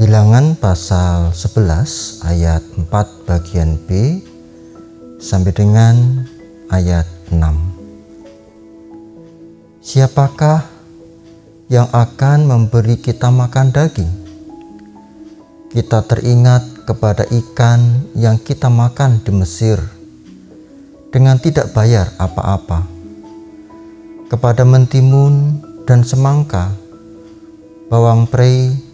Bilangan pasal 11 ayat 4 bagian B sampai dengan ayat 6. Siapakah yang akan memberi kita makan daging? Kita teringat kepada ikan yang kita makan di Mesir dengan tidak bayar apa-apa, kepada mentimun dan semangka, bawang prei,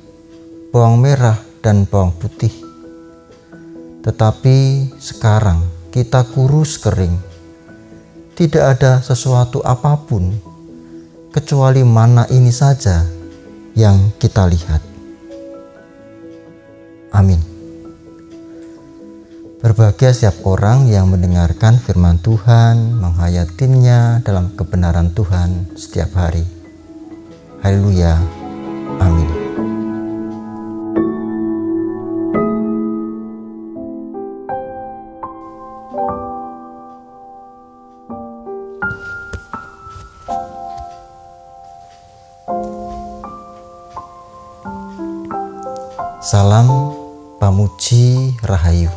bawang merah dan bawang putih. Tetapi sekarang kita kurus kering, tidak ada sesuatu apapun kecuali mana ini saja yang kita lihat. Amin. Berbahagia setiap orang yang mendengarkan firman Tuhan, menghayatinya dalam kebenaran Tuhan setiap hari. Haleluya. Amin. Salam Pamuji Rahayu.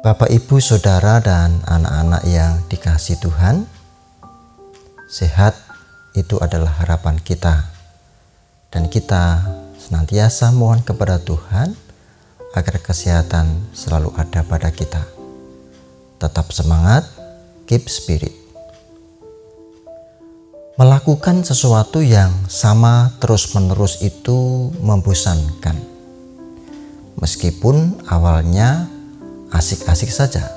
Bapak, Ibu, Saudara, dan anak-anak yang dikasihi Tuhan, sehat itu adalah harapan kita, dan kita senantiasa mohon kepada Tuhan agar kesehatan selalu ada pada kita. Tetap semangat, keep spirit. Melakukan sesuatu yang sama terus-menerus itu membosankan. Meskipun awalnya asik-asik saja.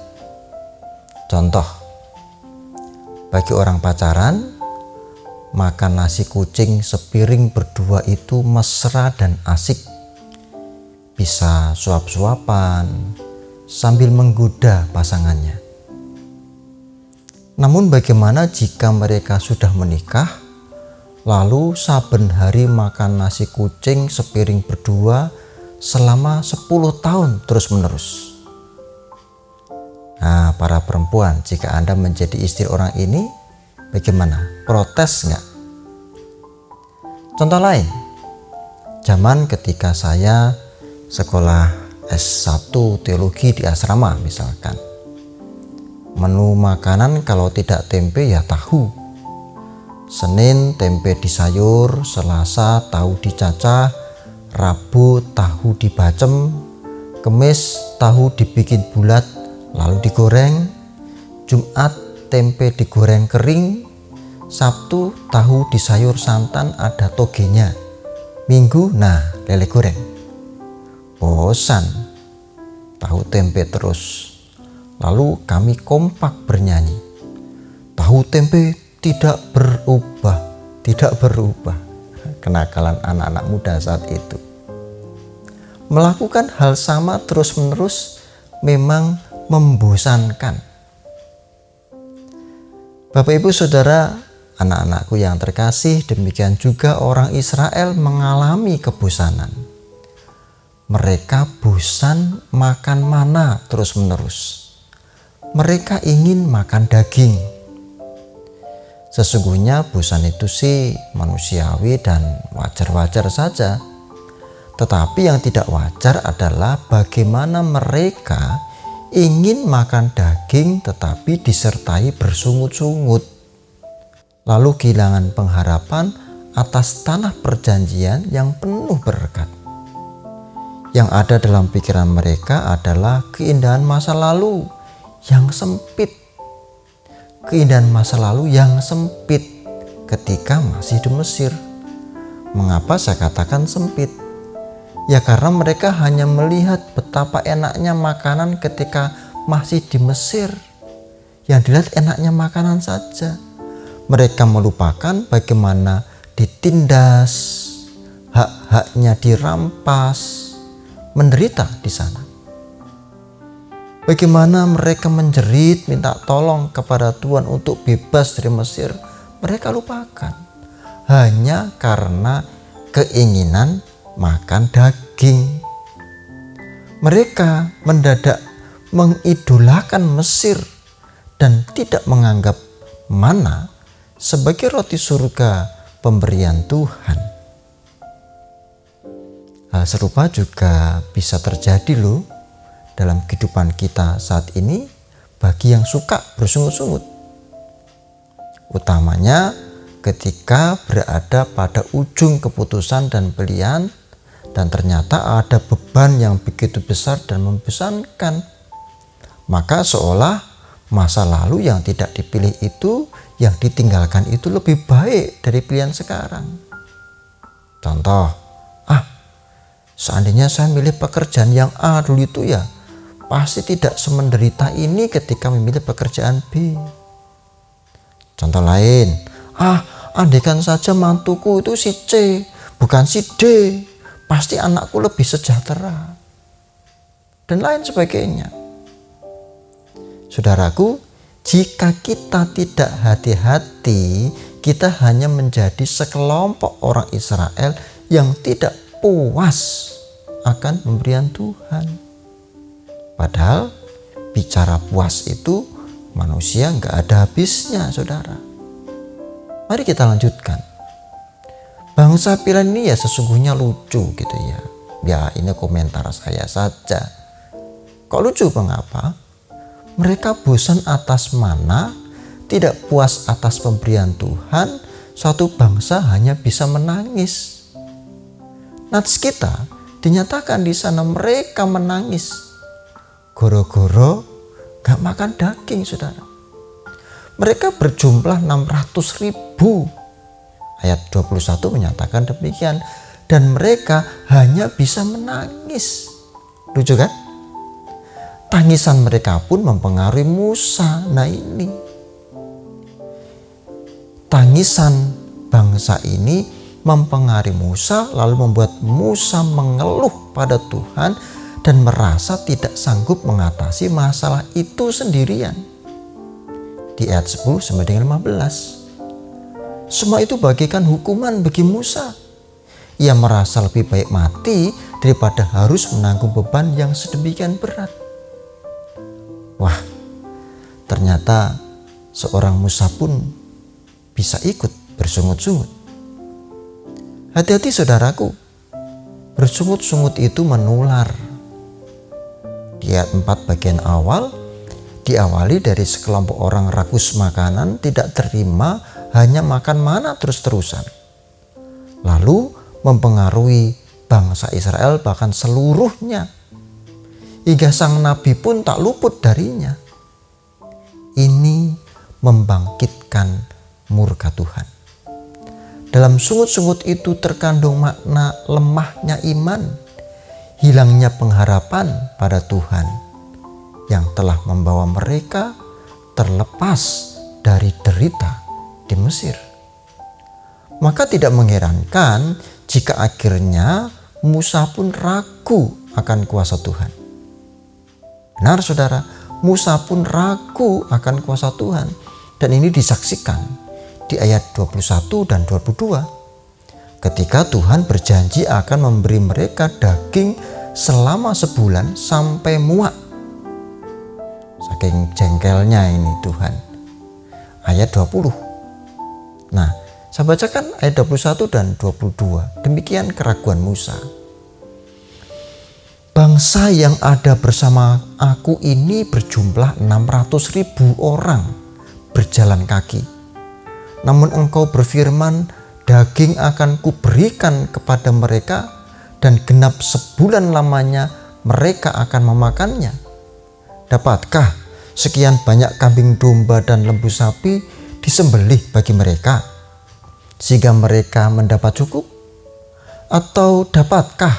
Contoh, bagi orang pacaran, makan nasi kucing sepiring berdua itu mesra dan asik. Bisa suap-suapan sambil menggoda pasangannya. Namun bagaimana jika mereka sudah menikah, lalu saben hari makan nasi kucing sepiring berdua selama 10 tahun terus-menerus? Nah, para perempuan, jika Anda menjadi istri orang ini, bagaimana? Protes nggak? Contoh lain, zaman ketika saya sekolah S1 teologi di asrama misalkan, menu makanan kalau tidak tempe ya tahu. Senin tempe di sayur, Selasa tahu dicacah, Rabu tahu dibacem, Kemis tahu dibikin bulat lalu digoreng, Jumat tempe digoreng kering, Sabtu tahu di sayur santan ada togenya, Minggu lele goreng. Bosan tahu tempe terus. Lalu kami kompak bernyanyi, tahu tempe tidak berubah, tidak berubah. Kenakalan anak-anak muda saat itu. Melakukan hal sama terus-menerus memang membosankan. Bapak, Ibu, Saudara, anak-anakku yang terkasih, demikian juga orang Israel mengalami kebosanan. Mereka bosan makan mana terus-menerus. Mereka ingin makan daging. Sesungguhnya bosan itu sih manusiawi dan wajar-wajar saja. Tetapi yang tidak wajar adalah bagaimana mereka ingin makan daging tetapi disertai bersungut-sungut. Lalu kehilangan pengharapan atas tanah perjanjian yang penuh berkat. Yang ada dalam pikiran mereka adalah keindahan masa lalu yang sempit, keindahan masa lalu yang sempit ketika masih di Mesir. Mengapa saya katakan sempit? Ya karena mereka hanya melihat betapa enaknya makanan ketika masih di Mesir. Yang dilihat enaknya makanan saja. Mereka melupakan bagaimana ditindas, hak-haknya dirampas, menderita di sana. Bagaimana mereka menjerit minta tolong kepada Tuhan untuk bebas dari Mesir, mereka lupakan. Hanya karena keinginan makan daging. Mereka mendadak mengidolakan Mesir dan tidak menganggap mana sebagai roti surga pemberian Tuhan. Hal serupa juga bisa terjadi loh dalam kehidupan kita saat ini bagi yang suka bersungut-sungut. Utamanya ketika berada pada ujung keputusan dan pilihan dan ternyata ada beban yang begitu besar dan membosankan. Maka seolah masa lalu yang tidak dipilih itu, yang ditinggalkan itu lebih baik dari pilihan sekarang. Contoh, seandainya saya milih pekerjaan yang A dulu itu ya, pasti tidak semenderita ini ketika memilih pekerjaan B. Contoh lain, andaikan saja mantuku itu si C, bukan si D, pasti anakku lebih sejahtera. Dan lain sebagainya. Saudaraku, jika kita tidak hati-hati, kita hanya menjadi sekelompok orang Israel yang tidak puas akan pemberian Tuhan. Padahal bicara puas itu manusia nggak ada habisnya, saudara. Mari kita lanjutkan. Bangsa pilihan ini ya sesungguhnya lucu gitu ya. Ya ini komentar saya saja. Kok lucu, mengapa? Mereka bosan atas mana, tidak puas atas pemberian Tuhan, suatu bangsa hanya bisa menangis. Nats kita dinyatakan di sana mereka menangis. Goro-goro gak makan daging, saudara. Mereka berjumlah 600.000. Ayat 21 menyatakan demikian. Dan mereka hanya bisa menangis. Lucu kan? Tangisan mereka pun mempengaruhi Musa. Nah ini. Tangisan bangsa ini mempengaruhi Musa, lalu membuat Musa mengeluh pada Tuhan dan merasa tidak sanggup mengatasi masalah itu sendirian. Di ayat 10 sampai dengan 15. Semua itu bagaikan hukuman bagi Musa. Ia merasa lebih baik mati daripada harus menanggung beban yang sedemikian berat. Wah, ternyata seorang Musa pun bisa ikut bersungut-sungut. Hati-hati saudaraku, bersungut-sungut itu menular. Di ayat 4 bagian awal, diawali dari sekelompok orang rakus makanan tidak terima hanya makan mana terus-terusan. Lalu mempengaruhi bangsa Israel bahkan seluruhnya. Hingga sang nabi pun tak luput darinya. Ini membangkitkan murka Tuhan. Dalam sungut-sungut itu terkandung makna lemahnya iman, hilangnya pengharapan pada Tuhan yang telah membawa mereka terlepas dari derita di Mesir. Maka tidak mengherankan jika akhirnya Musa pun ragu akan kuasa Tuhan. Benar saudara, Musa pun ragu akan kuasa Tuhan. Dan ini disaksikan di ayat 21 dan 22. Ketika Tuhan berjanji akan memberi mereka daging selama sebulan sampai muak. Saking jengkelnya ini Tuhan. Ayat 20. Nah, saya bacakan ayat 21 dan 22. Demikian keraguan Musa. Bangsa yang ada bersama aku ini berjumlah 600.000 orang berjalan kaki. Namun engkau berfirman, daging akan kuberikan kepada mereka dan genap sebulan lamanya mereka akan memakannya. Dapatkah sekian banyak kambing domba dan lembu sapi disembelih bagi mereka, sehingga mereka mendapat cukup? Atau dapatkah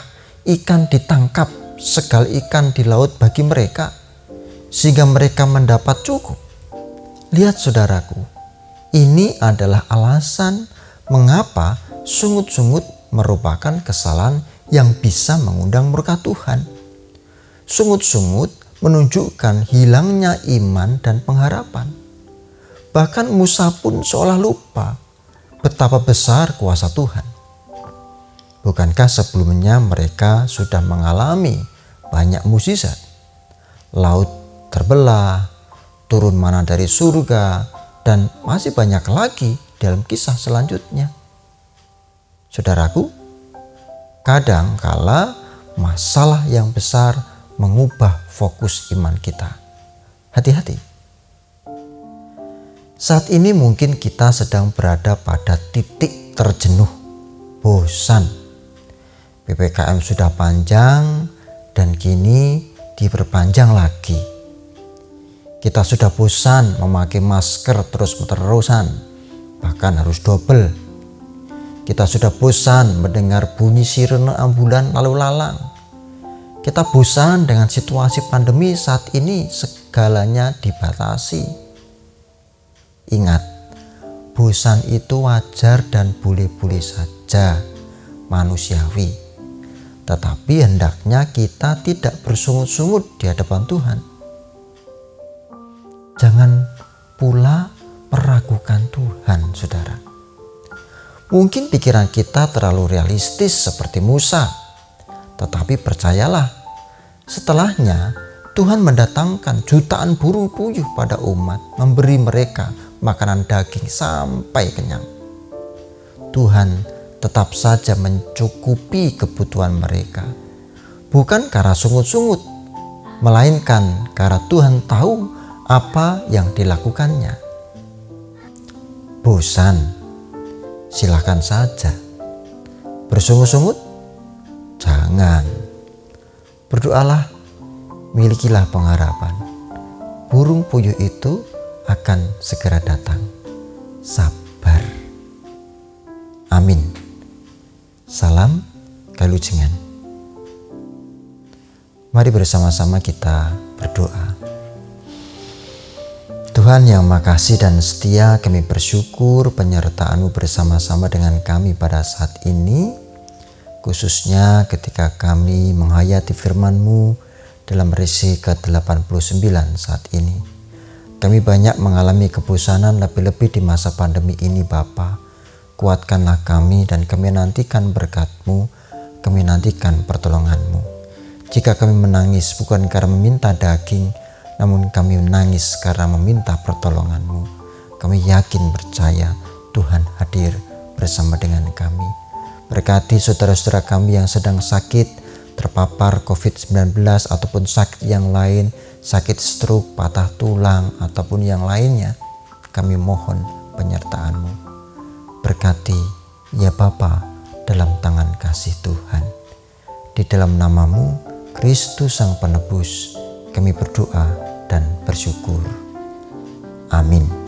ikan ditangkap segala ikan di laut bagi mereka, sehingga mereka mendapat cukup? Lihat saudaraku, ini adalah alasan mengapa sungut-sungut merupakan kesalahan yang bisa mengundang murka Tuhan. Sungut-sungut menunjukkan hilangnya iman dan pengharapan. Bahkan Musa pun seolah lupa betapa besar kuasa Tuhan. Bukankah sebelumnya mereka sudah mengalami banyak mukjizat? Laut terbelah, turun mana dari surga, dan masih banyak lagi dalam kisah selanjutnya. Saudaraku, kadang kala masalah yang besar mengubah fokus iman kita. Hati-hati. Saat ini mungkin kita sedang berada pada titik terjenuh, bosan. PPKM sudah panjang dan kini diperpanjang lagi. Kita sudah bosan memakai masker terus-terusan, bahkan harus double. Kita sudah bosan mendengar bunyi sirene ambulan lalu lalang. Kita bosan dengan situasi pandemi saat ini, segalanya dibatasi. Ingat, bosan itu wajar dan boleh-boleh saja, manusiawi. Tetapi hendaknya kita tidak bersungut-sungut di hadapan Tuhan. Jangan pula meragukan Tuhan, saudara. Mungkin pikiran kita terlalu realistis seperti Musa, tetapi percayalah, setelahnya Tuhan mendatangkan jutaan burung puyuh pada umat, memberi mereka makanan daging sampai kenyang. Tuhan tetap saja mencukupi kebutuhan mereka, bukan karena sungut-sungut, melainkan karena Tuhan tahu apa yang dilakukannya. Bosan? Silakan saja. Bersungut-sungut? Jangan. Berdoalah, milikilah pengharapan. Burung puyuh itu akan segera datang. Sabar. Amin. Salam Kalujengan. Mari bersama-sama kita berdoa. Tuhan yang makasih dan setia, kami bersyukur penyertaan-Mu bersama-sama dengan kami pada saat ini, khususnya ketika kami menghayati firman-Mu dalam risi ke-89 saat ini. Kami banyak mengalami kebosanan, lebih-lebih di masa pandemi ini Bapa. Kuatkanlah kami dan kami nantikan berkat-Mu, kami nantikan pertolongan-Mu. Jika kami menangis bukan karena meminta daging, namun kami menangis karena meminta pertolongan-Mu. Kami yakin percaya Tuhan hadir bersama dengan kami. Berkati saudara-saudara kami yang sedang sakit, terpapar COVID-19 ataupun sakit yang lain, sakit stroke, patah tulang, ataupun yang lainnya. Kami mohon penyertaan-Mu. Berkati ya Bapa dalam tangan kasih Tuhan. Di dalam nama-Mu, Kristus Sang Penebus, kami berdoa dan bersyukur. Amin.